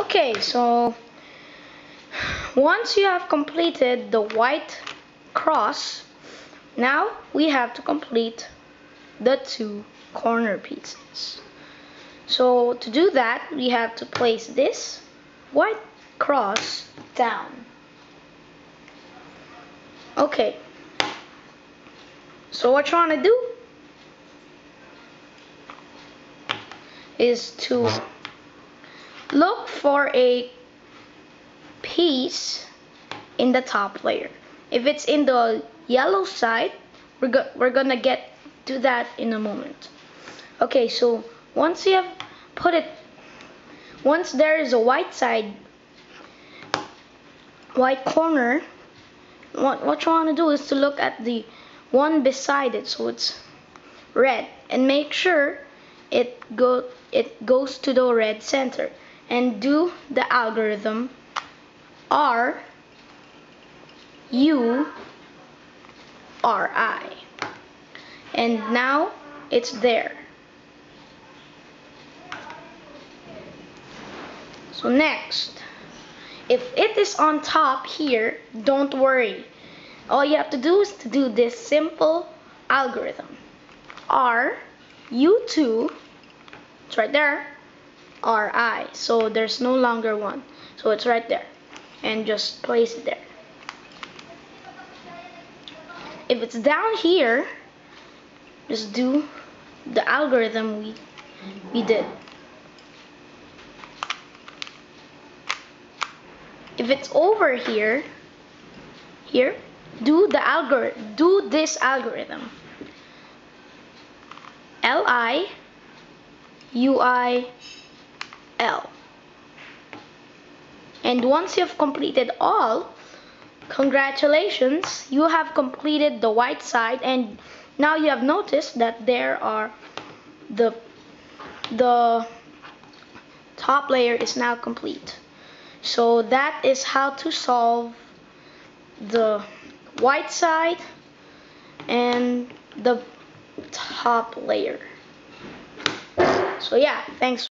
Okay, so once you have completed the white cross, now we have to complete the two corner pieces. So to do that, we have to place this white cross down. Okay, so what you want to do is to look for a piece in the top layer. If it's in the yellow side, we're gonna get to that in a moment. Okay, so once you have put it, once there is a white side, white corner, what you want to do is to look at the one beside it, so it's red, and make sure it goes to the red center, and do the algorithm R U R I, and now it's there. So next, if it is on top here, don't worry. All you have to do is to do this simple algorithm. R U2, it's right there, RI. So there's no longer one. So it's right there. And just place it there. If it's down here, just do the algorithm we did. If it's over here, do this algorithm. LI UI L. And once you've completed all, congratulations, you have completed the white side, and now you have noticed that there are the top layer is now complete. So that is how to solve the white side and the top layer. So yeah, thanks.